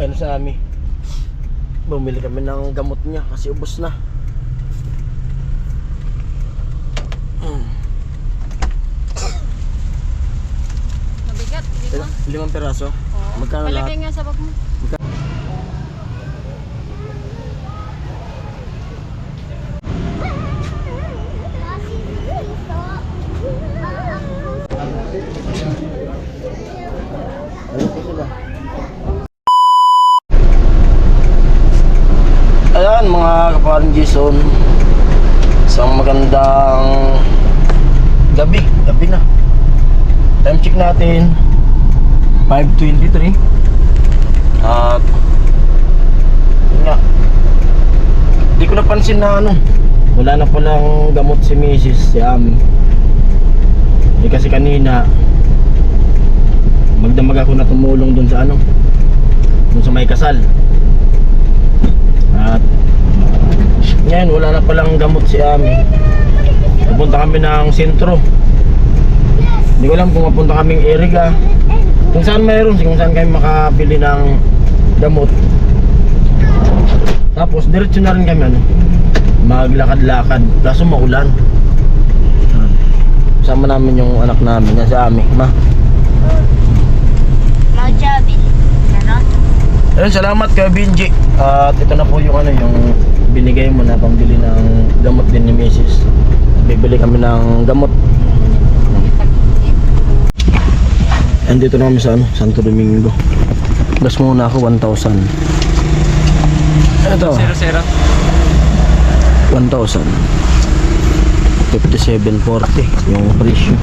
ano sa amin, bumili kami ng gamot niya kasi ubos na. Mabigat, di ba? 5 piraso? Oo. Magkano lahat? Palagay nga sa bag mo. Ayun po sila. Ayan mga kaparing Jason, isang magandang gabi na. Time check natin 5:23. At yun nga, di ko napansin na wala na palang gamot si Mrs. si Ami. Kasi kanina magdamag ako na tumulong dun sa dun sa may kasal. At ngayon wala na palang gamot si Ami. Pupunta kami ng sentro. Hindi ko alam kung mapunta kaming Eriga, kung saan mayroon, kung saan kami makabili ng gamot. Tapos diretso na rin kami maglakad-lakad, kaso maulan. Sama namin yung anak namin na si Ami, ma. Ayun, salamat kay Benji. At ito na po yung yung binigay mo na pambili ng gamot din ni Mrs. Bibili kami ng gamot. Andito na kami sa Santo Domingo. Gas muna ako 1,000. Ito 1,000 57.40 yung presyo.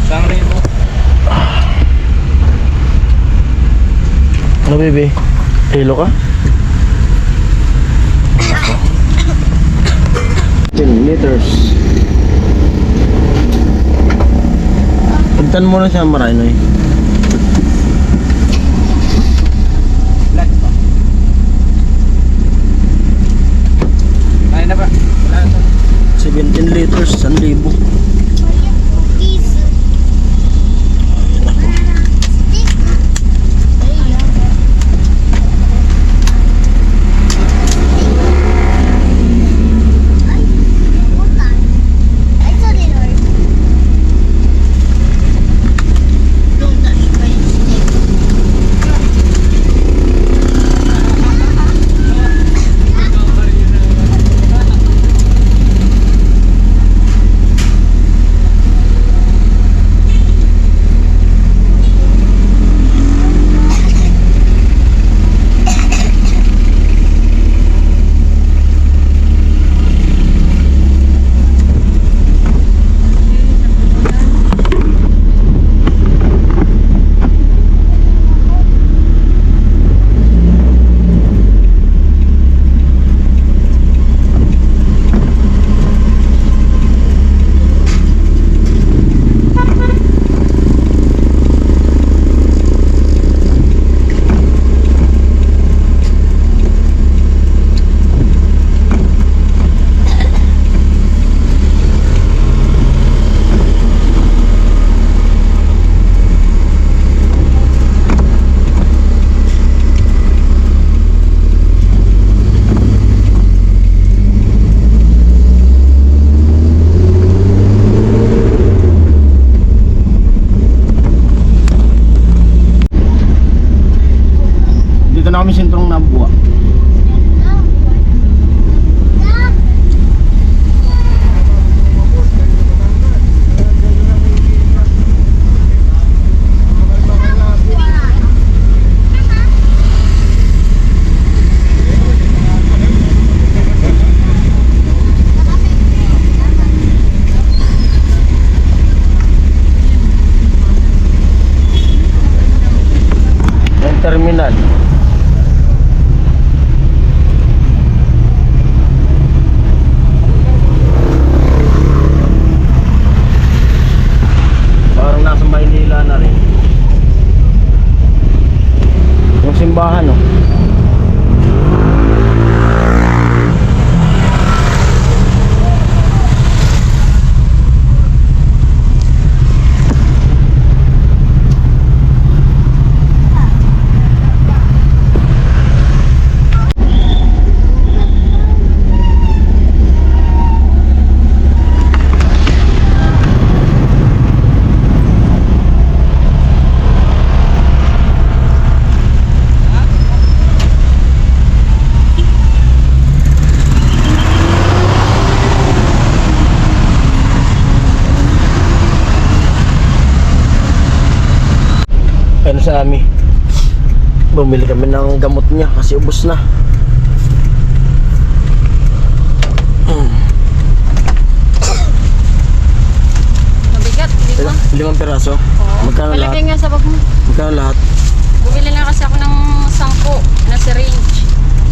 Saan rin mo? Ano bebe? Hilo ka? 10 liters. Pagtan mo na siya maray Flat pa. Kaya na ba? Wala na. 17 liters, 1,000. na kami sentrong Nabua. Terminal. Parang nasa Maynila na rin. Yung simbahan, no? sa amin. Bumili kami ng gamot niya kasi ubos na. Mabigat, hindi mo. 5 piraso? Oo. Magkano lahat? Malaki nga sa bag mo. Magkano lahat? Bumili lang kasi ako ng 10 na syringe.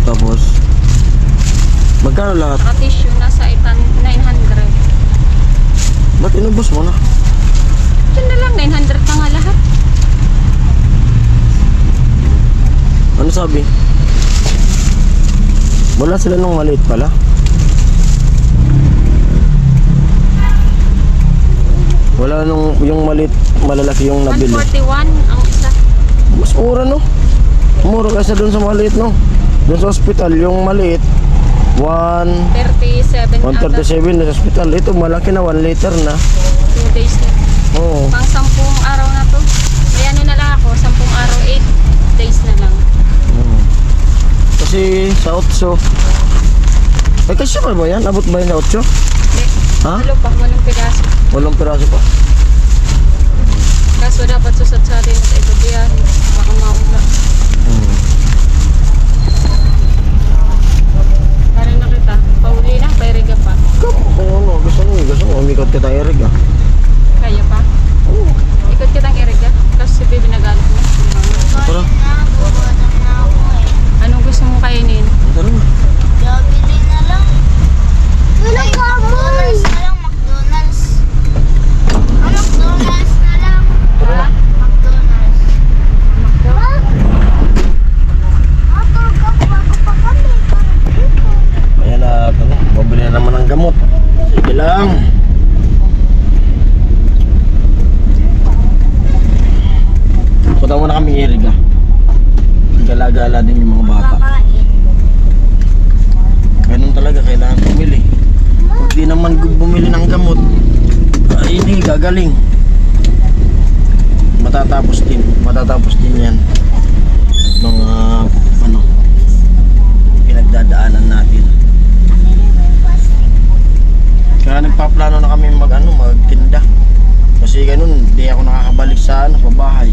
Tapos, magkano lahat? Saka tissue nasa 900. Ba't inubos mo na? Yun na lang, 900 na nga lahat. Ano sabi? Wala sila nung maliit pala. Wala nung yung maliit, malalaki yung nabili. 141 ang isa. Mas mura no? Mura kasi doon sa maliit no? Doon sa hospital yung maliit 37 ata. 137 na sa hospital. Ito malaki na 1 liter na. 2 days na. Oo. Pang 10 araw na to. May ano na lang ako, 10 araw, 8 days na lang. Kasi sa 8 ay kasi pa ba yan? Abot ba yan sa 8? Hindi. Ha? Halo pa, walang pigaso. 8 piraso pa. Kaso dapat susat sa atin at ito biyahe. Baka maula. Parang nakita. Pauli na, pairiga pa. Ano, gusto mo umikot kita Eric ah. Kaya pa? Oo. Ikot kitang iriga. Tapos si Bibi nagalit mo. Tara. Anong gusto mong kainin? Tara na. Bili na lang. McDonald's na lang, McDonald's. McDonald's na lang. Tara na. McDonald's. Ayan na, mabili na naman ng gamot. Sige lang. Punta muna kami Eric ah. Gala-gala din yung mga bata. Ganun talaga, kailangan bumili. Pag di naman bumili ng gamot, ay hindi gagaling. Matatapos din yan. Mga ano, pinagdadaanan natin. Kaya nagpaplano na kami magtinda. Kasi ganun, di ako nakakabalik sa bahay.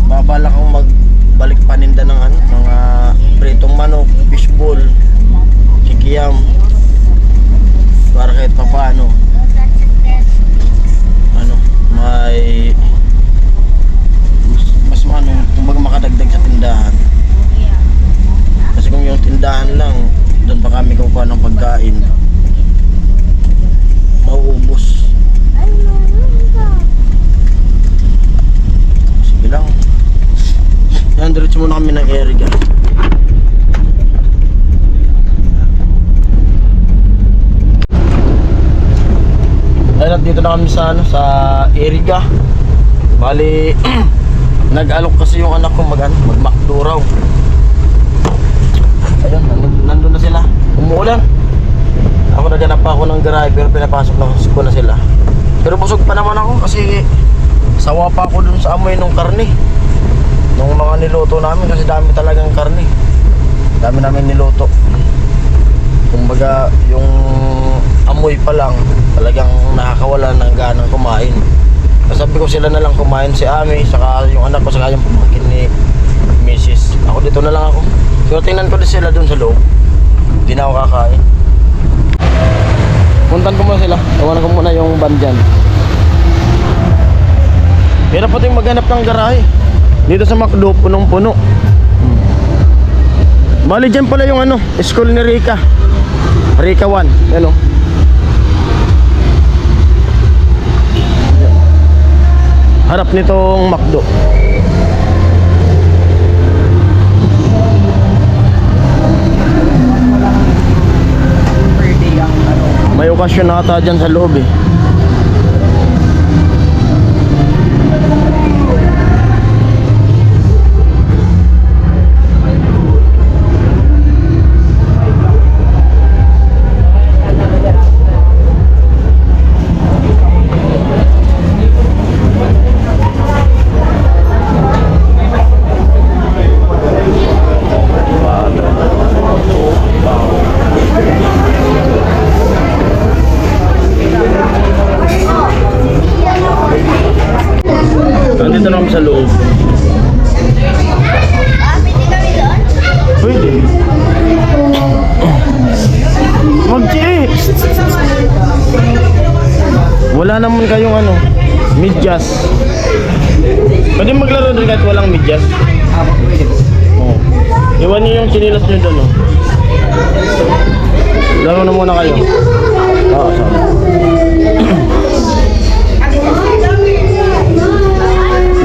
Babalak akong magbalik paninda ng mga pritong manok, fishball, kikiyam. Para kahit papaano may mas kumbaga makadagdag sa tindahan. Kasi kung yung tindahan lang, doon pa kami kukuha ng pagkain, mauubos. Sige lang. Yan, diretso muna kami ng Eriga. Ayun, dito na kami sa Eriga. Bali, nag-alok kasi yung anak ko mag-McDo raw. Ayun, nandun na sila. Umuulan. Ako naghanap pa ako ng garahe pero pinapasok ko na sila. Pero busog pa naman ako kasi sawa pa ako dun sa amoy ng karne. Nung mga niluto namin kasi dami talagang karne. Dami namin niluto. Kumbaga yung amoy pa lang talagang nakakawala ng ganang kumain. Sabi ko sila na lang kumain, si Ami, saka yung anak ko, saka yung pamangkin ni Mrs. Ako dito na lang ako. Pero tingnan ko din sila dun sa loob. Hindi na ako kakain. Puntan ko muna sila. Tawanan ko muna yung van dyan. Hirap pa tayong maghanap ng garahe. Dito sa McDo, punong-puno. Bali dyan pala yung school ni Rika. Rika 1. Yan o. Harap nitong McDo. May okasyon na ata dyan sa loob eh. Nandito na kami sa loob. chinilas. Pwede maglaro din kahit walang medyas. Pwede po. Oo. Iwan niyo yung chinilas niyo doon, oh. Laro na muna kayo. Oo, sorry.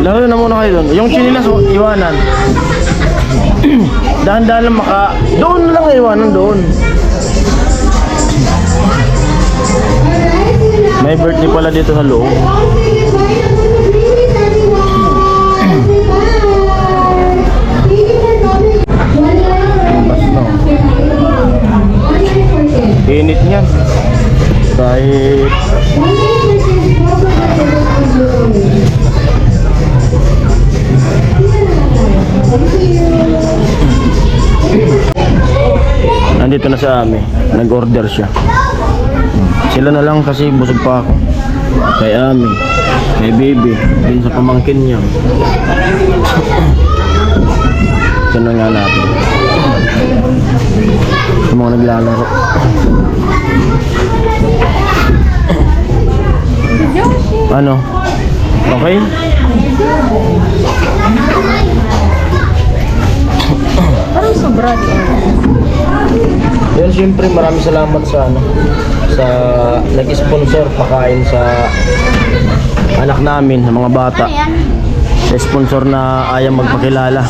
Laro na muna kayo doon. Yung chinilas, oh, iwanan. Dahan-dahan lang doon na lang iwanan, doon. May birthday pala dito sa loob. Bas no. Init niyan. Kahit nandito na sa amin. Nag-order siya. Sila na lang kasi busog pa ako. Kay Ami, kay Baby, din sa pamangkin niya. Ito na nga natin. Sa mga naglalaro. Ano? Okay? Parang sobra din. Yan, siyempre maraming salamat sa sa nag-sponsor pakain sa anak namin, sa mga bata. Sa sponsor na ayaw magpakilala.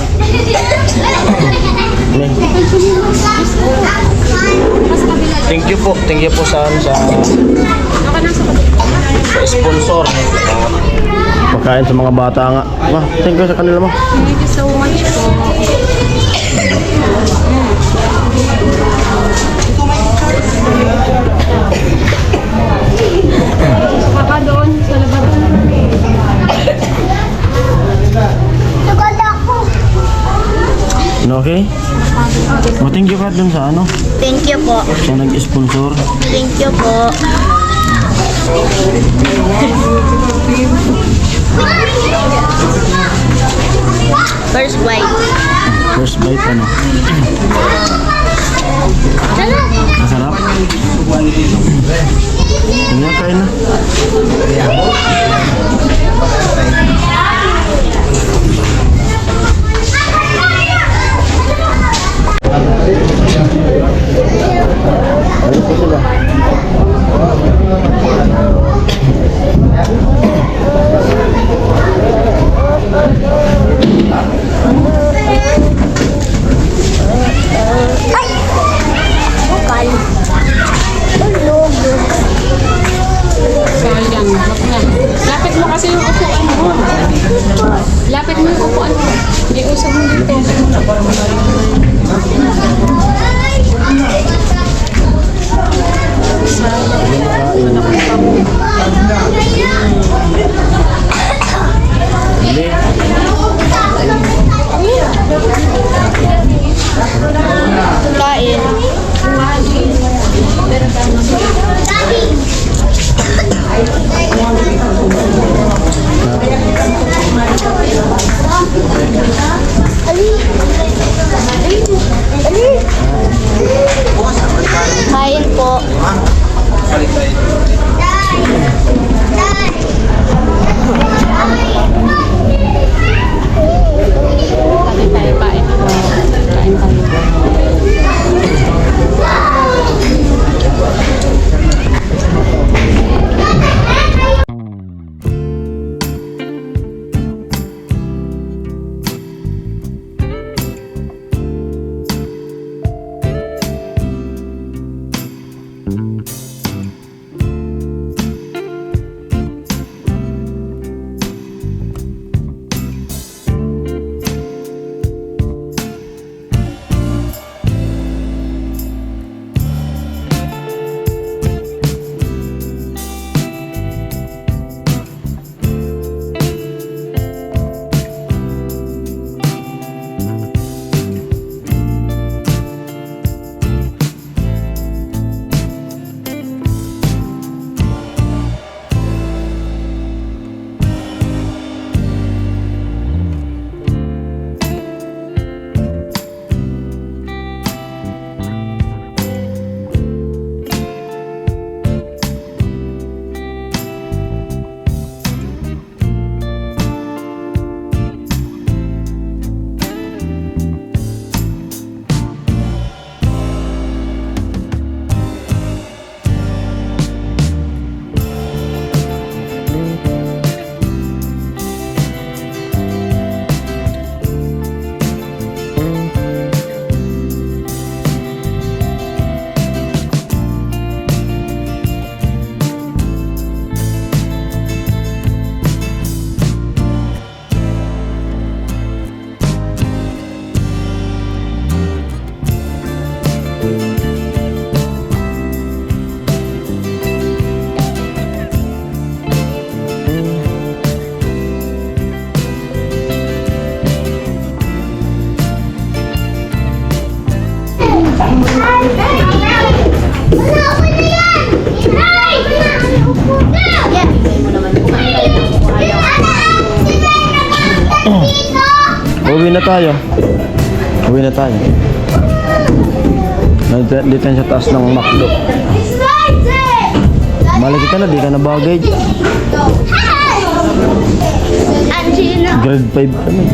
Thank you po sa sponsor. Pagkain sa mga bata nga. Thank you sa kanila mo. Thank you so much po. Saka doon sa labasan. Naganda ako. Okay? Thank you ka dun sa Thank you po. sa nag-sponsor. Thank you po. First bite. First bite Masarap? Tingnan, kain na. Ano po sila? Bukal. Tulog. Sayang. Lapit mo kasi yung upuan mo. Lapit mo yung upuan mo. Iusap mo dito. Hindi. Kain. Kain po. Uwi na tayo. Uwi na tayo. Dito sa taas ng McDo. Malaki ka na, di ka na bagay. Angela. Grade 5 kami.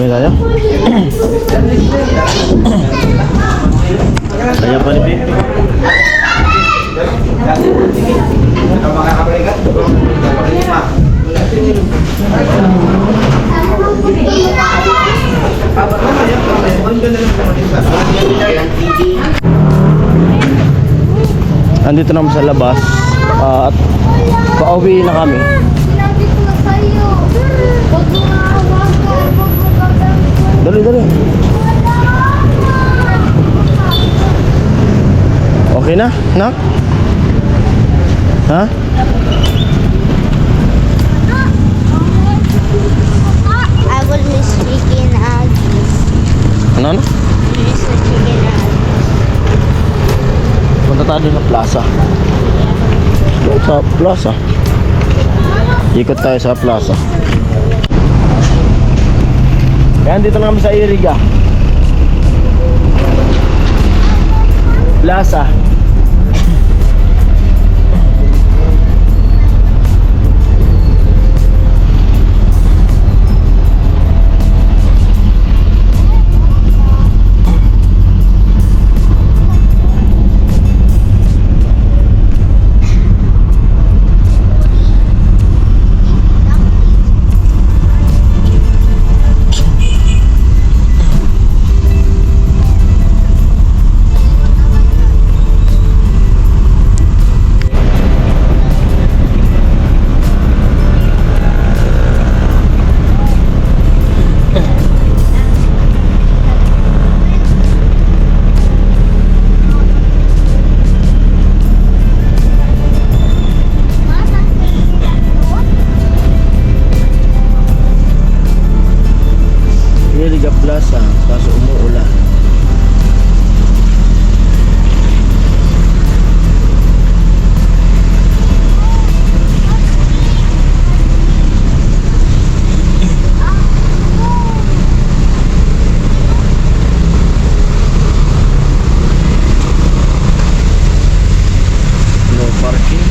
Ano? Uwi tayo? Kaya pa ni Pipi. Andito naman sa labas at pauwi na kami. Sinabi ko na sa'yo. Huwag mo hawakan. Huwag mo gagawin. Dali, dali. Okay na, nak? Ha? I will miss chicken nuggets. Ano, ano? Miss the chicken nuggets. Punta tayo sa plaza. Doon sa plaza. Ikot tayo sa plaza. Yan, dito na kami sa Iriga. Plaza. Iriga Plaza, kaso umuulan. No parking.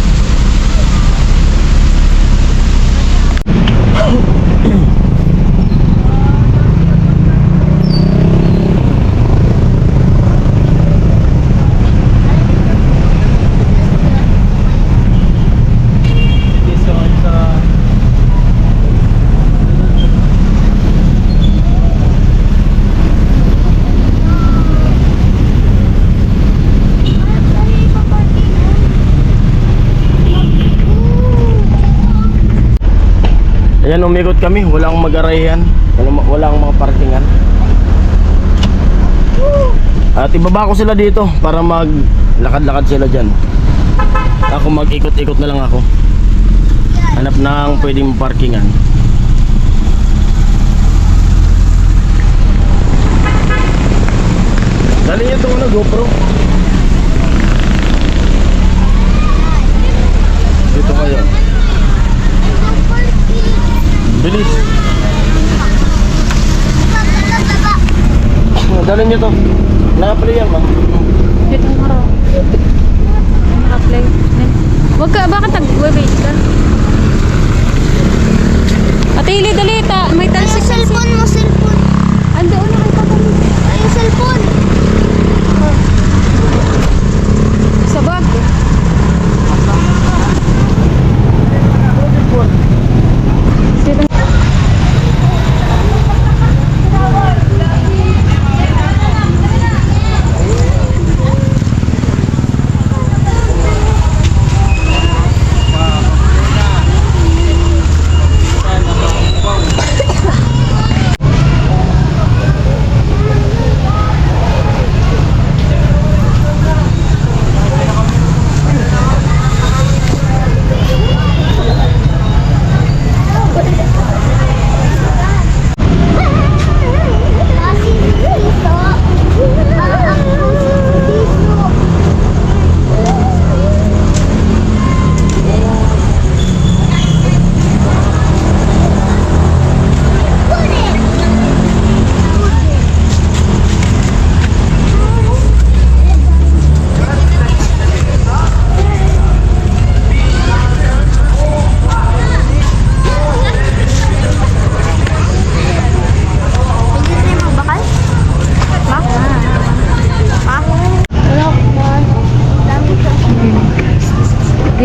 Ayan, umikot kami, walang mag-arayan, walang mga parkingan. At ibaba ko sila dito para maglakad-lakad sila dyan. Ako mag-ikot-ikot na lang ako. Hanap ng pwedeng parkingan. Dali nyo itong GoPro. Dito kayo. Bilis. Dali nyo to. Naka-play yan, ma. Dito nga raw. Naka-play. Wag ka, bakit nag-wait ka? Atili, dali, may Ay, talsik. cellphone mo, cellphone. Andoon na kay Papa. Ay, cellphone. Sa bag. Dito.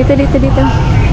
Dito.